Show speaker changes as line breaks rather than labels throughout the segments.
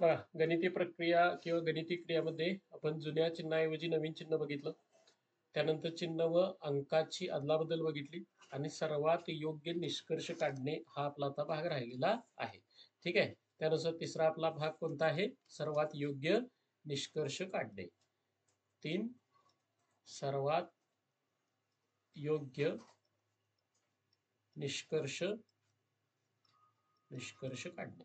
बघा, गणिती प्रक्रिया किंवा गणिती क्रियामध्ये आपण जुन्या चिन्हाऐवजी नवीन चिन्ह बघितलं. त्यानंतर चिन्ह व अंकाची अदलाबदल बघितली आणि सर्वात योग्य निष्कर्ष काढणे हा आपला आता भाग राहिलेला आहे. ठीक आहे. त्यानुसार तिसरा आपला भाग कोणता आहे? सर्वात योग्य निष्कर्ष काढणे. 3 सर्वात योग्य निष्कर्ष काढणे.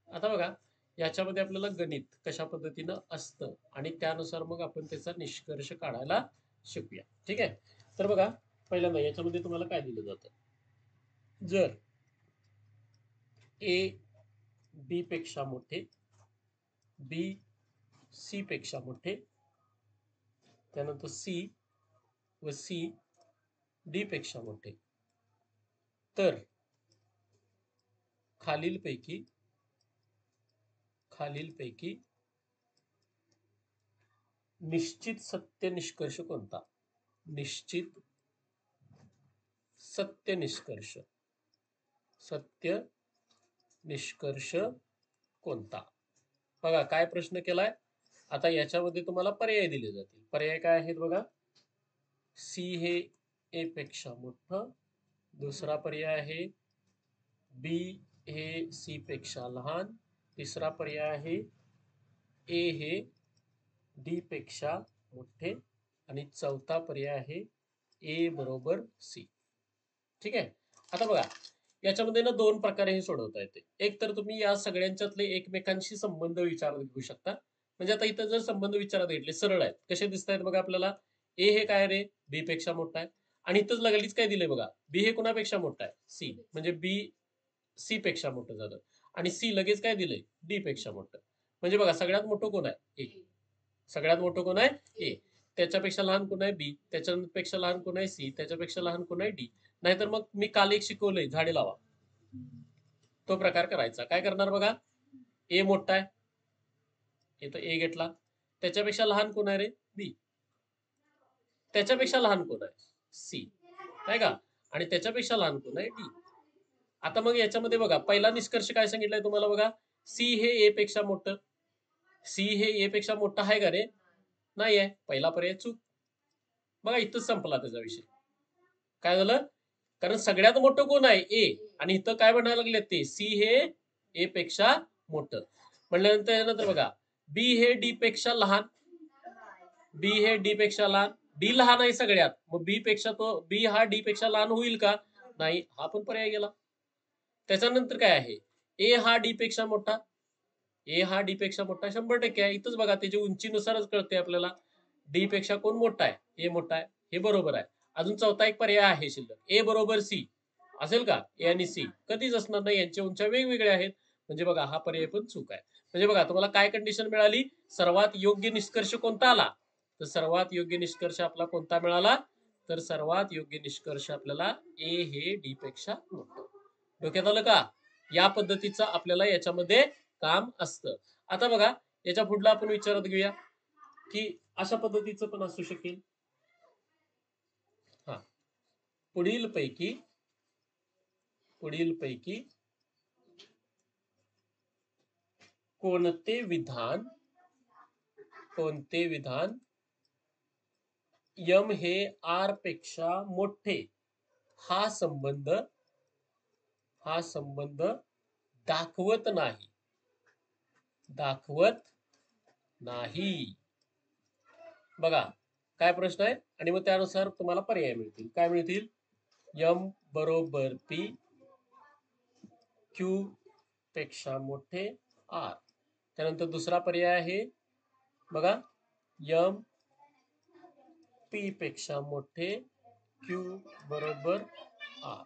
आता बघा, याच्यामध्ये आपल्याला गणित कशा पद्धतीनं असतं आणि त्यानुसार मग आपण त्याचा निष्कर्ष काढायला शिकूया. ठीक आहे. तर बघा, पहिल्यांदा याच्यामध्ये तुम्हाला काय दिलं जातं? जर ए बी पेक्षा मोठे, बी सी पेक्षा मोठे, त्यानंतर सी व सी डी पेक्षा मोठे, तर खालीलपैकी निश्चित सत्य निष्कर्ष कोणता? निश्चित सत्य निष्कर्ष कोणता? बघा, काय प्रश्न केलाय. आता याच्यामध्ये तुम्हाला पर्याय दिले जातील. पर्याय काय आहेत बघा. सी हे ए पेक्षा मोठं, दुसरा पर्याय आहे बी हे सी पेक्षा लहान, तिसरा पर्याय आहे ए हे डी पेक्षा मोठे आणि चौथा पर्याय आहे ए बरोबर सी. ठीक आहे. आता बघा, याच्यामध्ये ना दोन प्रकारे हे सोडवता येते. एक तर तुम्ही या सगळ्यांच्यातले एकमेकांशी संबंध विचारत घेऊ शकता. म्हणजे आता इथं जर संबंध विचारात घेतले, सरळ आहेत. कसे दिसत आहेत बघा आपल्याला. ए हे काय रे? बी पेक्षा मोठा आहे. आणि इथंच लगेच काय दिलंय बघा, बी हे कुणापेक्षा मोठा आहे? सी. म्हणजे बी सी पेक्षा मोठं झालं. आणि सी लगेच काय दिलंय? डी पेक्षा मोठं. म्हणजे बघा, सगळ्यात मोठं कोण आहे? ए. सगळ्यात मोठं कोण आहे? ए. त्याच्यापेक्षा लहान कोण आहे? बी. त्याच्यापेक्षा लहान कोण आहे? सी. त्याच्यापेक्षा लहान कोण आहे? डी. नाहीतर मग मी काल एक शिकवलंय, झाडे लावा, तो प्रकार करायचा. काय करणार बघा, ए मोठा आहे, इथं ए घेतला. त्याच्यापेक्षा लहान कोण आहे रे? बी. त्याच्यापेक्षा लहान कोण आहे? सी. काय का? आणि त्याच्यापेक्षा लहान कोण आहे? डी. आता मग याच्यामध्ये बघा, पहिला निष्कर्ष काय सांगितलंय तुम्हाला बघा, सी हे ए पेक्षा मोठं. सी हे ए पेक्षा मोठं आहे का रे? नाही आहे. पहिला पर्याय चूक. बघा, इथंच संपला त्याचा विषय. काय झालं? कारण सगळ्यात मोठं कोण आहे? ए. आणि इथं काय म्हणायला लागले ते? सी हे ए पेक्षा मोठं. म्हणल्यानंतर यानंतर बघा, बी हे डी पेक्षा लहान. बी हे डी पेक्षा लहान. डी लहान आहे सगळ्यात. मग बी पेक्षा तो बी हा डी पेक्षा लहान होईल का? नाही. हा पण पर्याय गेला. त्याच्यानंतर काय आहे? ए हा डी पेक्षा मोठा. ए हा डी पेक्षा मोठा 100% आहे. इथंच बघा, त्याच्या उंचीनुसारच कळते आपल्याला. डी पेक्षा कोण मोठा आहे? ए मोठा आहे. हे बरोबर आहे. अजून चौथा एक पर्याय आहे शिल्लक, ए बरोबर सी. असेल का? ए आणि सी कधीच असणार नाही. यांच्या उंच्या वेगवेगळ्या आहेत. म्हणजे बघा, हा पर्याय पण चूक आहे. म्हणजे बघा, तुम्हाला काय कंडिशन मिळाली? सर्वात योग्य निष्कर्ष कोणता आला? तर सर्वात योग्य निष्कर्ष आपला कोणता मिळाला? तर सर्वात योग्य निष्कर्ष आपल्याला ए हे डी पेक्षा मोठं. डोक्यात आलं का? या पद्धतीचं आपल्याला याच्यामध्ये काम असतं. आता बघा, याच्या पुढला आपण विचारत घेऊया की अशा पद्धतीचं पण असू शकेल. हा, पुढील पैकी कोणते विधान यम हे आर पेक्षा मोठे हा संबंध दाखवत नाही. बघा, काय प्रश्न आहे आणि मग त्यानुसार तुम्हाला पर्याय मिळतील. काय मिळतील? यम बरोबर पी, क्यू पेक्षा मोठे आर. त्यानंतर दुसरा पर्याय आहे बघा, यम पी पेक्षा मोठे, क्यू बरोबर आर.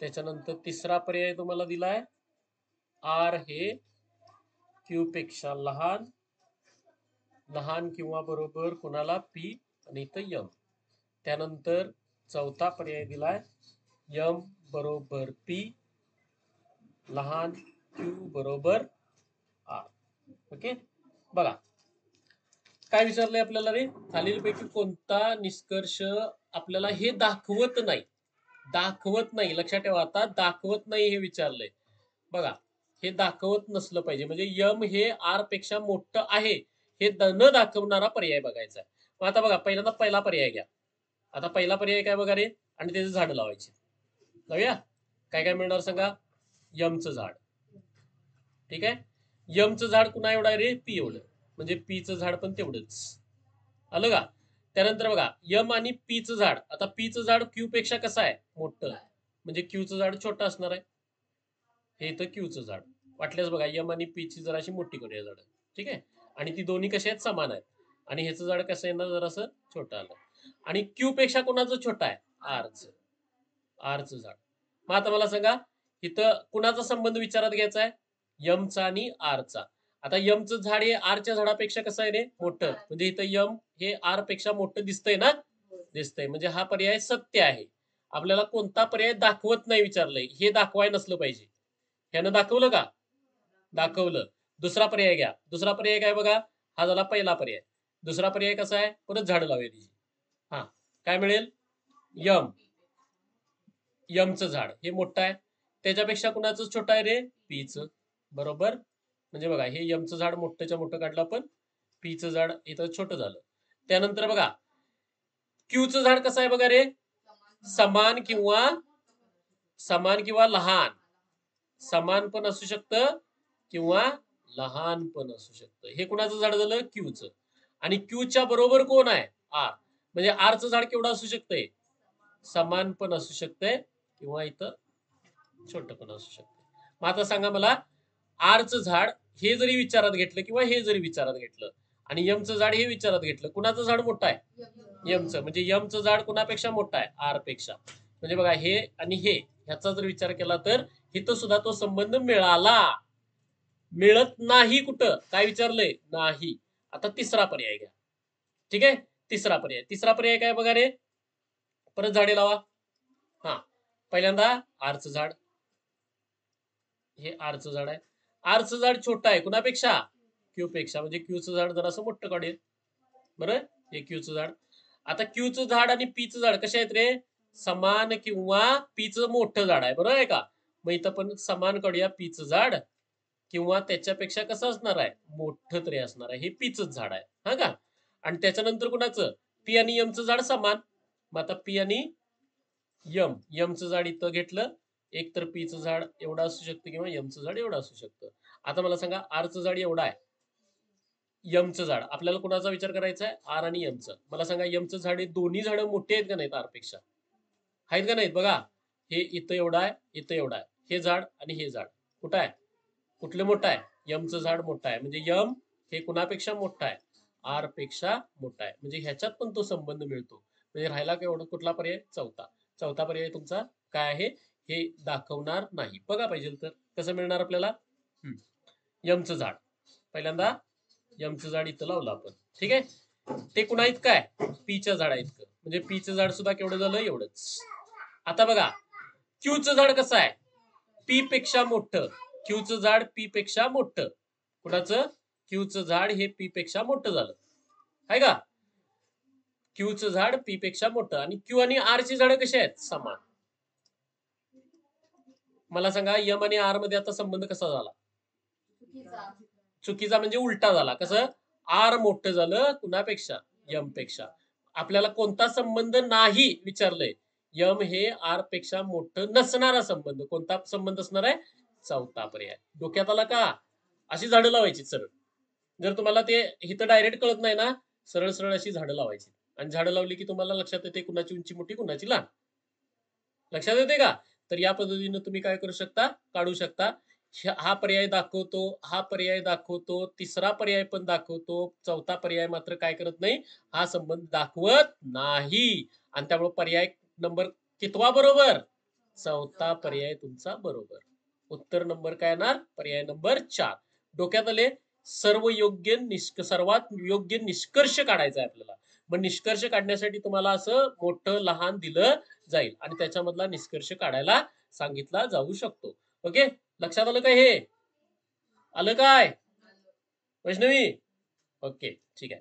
त्याच्यानंतर तिसरा पर्याय तुम्हाला दिलाय, आर हे क्यू पेक्षा लहान किंवा बरोबर कुणाला? पी आणि इथं यम. त्यानंतर चौथा पर्याय दिलाय, यम बरोबर पी, लहान क्यू बरोबर आर. ओके. बघा, काय विचारलंय आपल्याला रे? खालीलपैकी कोणता निष्कर्ष आपल्याला हे दाखवत नाही? लक्षात ठेवा, आता दाखवत नाही हे विचारलंय. बघा, हे दाखवत नसलं पाहिजे. म्हणजे यम हे आर पेक्षा मोठं आहे हे न दाखवणारा पर्याय बघायचा आहे. मग आता बघा पहिल्यांदा पहिला पर्याय घ्या. आता पहिला पर्याय काय बघा रे, आणि त्याचे झाड लावायचे. लावूया. काय काय मिळणार सांगा? यमचं झाड. ठीक आहे. यमचं झाड कुणा एवढं आहे रे? पी एवढं. म्हणजे पीचं झाड पण तेवढंच. आलं का? त्यानंतर बघा यम आणि पीचं झाड. आता पीचं झाड क्यू पेक्षा कसं आहे? मोठं. म्हणजे क्यूचं झाड छोटं असणार आहे. हे इथं क्यूचं झाड. वाटल्यास बघा यम आणि पीची जराशी मोठी करूया झाड. ठीक आहे. आणि ती दोन्ही कशी आहेत? समान आहेत. आणि ह्याचं झाड कसं येणार? जरासं छोटं आलं. आणि क्यू पेक्षा कोणाचं छोटं आहे? आरचं. आरचं झाड. मग आता मला सांगा इथं कुणाचा संबंध विचारात घ्यायचा आहे? यमचा आणि आरचा. आता यमचं झाड हे आरच्या झाडापेक्षा कसं आहे रे? मोठं. म्हणजे इथं यम हे आर पेक्षा मोठं दिसतंय ना? दिसतंय. म्हणजे हा पर्याय सत्य आहे. आपल्याला कोणता पर्याय दाखवत नाही विचारलंय. हे दाखवाय नसलं पाहिजे. ह्यानं दाखवलं का? दाखवलं. दुसरा पर्याय घ्या. दुसरा पर्याय काय बघा? हा झाला पहिला पर्याय. दुसरा पर्याय कसा आहे? परत झाड लावूया तिची. हा. काय मिळेल? यम. यमचं झाड हे मोठं आहे. त्याच्यापेक्षा कुणाचं छोटं आहे रे? पीचं. बरोबर. म्हणजे बघा हे यमचं झाड मोठंच्या मोठं काढलं आपण. पीचं झाड इथं छोटं झालं. त्यानंतर बघा क्यूचं झाड कसं आहे बघा रे? समान किंवा लहान. समान पण असू शकतं किंवा लहान पण असू शकतं. हे कुणाचं झाड झालं? क्यूचं. आणि क्यूच्या बरोबर कोण आहे? आर. म्हणजे आरचं झाड केवढं असू शकतंय? समान पण असू शकतंय किंवा इथं छोटं पण असू शकतं. मग आता सांगा मला आरचं झाड हे जरी विचारात घेतलं किंवा हे जरी विचारात घेतलं आणि यमचं झाड हे विचारात घेतलं, कुणाचं झाड मोठं आहे? यमचं. म्हणजे यमचं झाड कुणापेक्षा मोठं आहे? आर पेक्षा. म्हणजे बघा हे आणि हे ह्याचा जर विचार केला तर इथं सुद्धा तो संबंध मिळाला. मिळत नाही कुठं? काय विचारलंय? नाही. आता तिसरा पर्याय घ्या. ठीक आहे. तिसरा पर्याय. तिसरा पर्याय काय बघा रे? परत झाडे लावा. हा. पहिल्यांदा आरचं झाड. हे आरचं झाड आहे. आरचं झाड छोटं आहे कुणापेक्षा? क्यू पेक्षा. म्हणजे क्यूचं झाड जरासं मोठं काढेल. बरं. हे क्यूचं झाड. आता क्यूचं झाड आणि पीचं झाड कसे आहेत रे? समान किंवा पीचं मोठं झाड आहे. बरोबर आहे का? मग इथं पण समान काढूया पीचं झाड किंवा त्याच्यापेक्षा कसं असणार आहे? मोठं तरी असणार आहे. हे पीचंच झाड आहे. हा का? आणि त्याच्यानंतर कुणाचं? पी आणि यमचं झाड समान. मग आता पी आणि यमचं झाड इथं घेतलं. एक तर पीचं झाड एवढं असू शकतं किंवा यमचं झाड एवढं असू शकतं. आता मला सांगा आरचं झाड एवढं आहे. यमचं झाड. आपल्याला कुणाचा विचार करायचा आहे? आर आणि यमचं. मला सांगा यमचं झाड हे दोन्ही झाडं मोठी आहेत का नाहीत आरपेक्षा? आहेत का नाहीत? बघा. हे इथं एवढं आहे, इथं एवढं आहे. हे झाड आणि हे झाड. कुठं आहे? कुठलं मोठं आहे? यमचं झाड मोठं आहे. म्हणजे यम हे कुणापेक्षा मोठं आहे? आर पेक्षा मोठा आहे. म्हणजे ह्याच्यात पण तो संबंध मिळतो. म्हणजे राहिला केवढा कुठला पर्याय? चौथा. चौथा पर्याय तुमचा काय आहे? हे दाखवणार नाही. बघा पाहिजे तर कसं मिळणार आपल्याला? यमचं झाड. पहिल्यांदा यमचं झाड इथं लावलं आपण. ठीक आहे. ते कुणा इतकं आहे? पीच्या झाडा इतकं. म्हणजे पीचं झाड सुद्धा केवढं झालं? एवढंच. आता बघा क्यूचं झाड कसं आहे? पी पेक्षा मोठं. क्यूचं झाड पी पेक्षा मोठं. कुणाचं? क्यूचं झाड हे पी पेक्षा मोठं झालं. आहे का? क्यूचं झाड पी पेक्षा मोठं. आणि क्यू आणि आर ची झाडं कशी आहेत? समान. मला सांगा यम आणि आर मध्ये आता संबंध कसा झाला? चुकीचा म्हणजे उलटा झाला. कसं? आर मोठं झालं कुणापेक्षा? यम पेक्षा. आपल्याला कोणता संबंध नाही विचारलंय? यम हे आर पेक्षा मोठं नसणारा संबंध. कोणता संबंध असणार आहे? चौथा पर्याय. डोक्यात आला का? अशी झाडं लावायची सरळ. जर तुम्हाला ते इथं डायरेक्ट कळत नाही ना, सरळ सरळ अशी झाडं लावायची. आणि झाडं लावली की तुम्हाला लक्षात येते कुणाची उंची मोठी कुणाची लहान. लक्षात येते का? तर या पद्धतीने तुम्ही काय करू शकता? काढू शकता. हा पर्याय दाखवतो, हा पर्याय दाखवतो, तिसरा पर्याय पण दाखवतो, चौथा पर्याय मात्र काय करत नाही? हा संबंध दाखवत नाही. आणि त्यामुळे पर्याय नंबर कितवा बरोबर? चौथा पर्याय तुमचा बरोबर. उत्तर नंबर काय येणार? पर्याय नंबर 4. डोक्यात आले? सर्वात योग्य निष्कर्ष काढायचा आहे आपल्याला. मग निष्कर्ष काढण्यासाठी तुम्हाला असं मोठं लहान दिलं जाईल आणि त्याच्यामधला निष्कर्ष काढायला सांगितला जाऊ शकतो. ओके. लक्षात आलं काय? हे आलं काय वैष्णवी? ओके. ठीक आहे.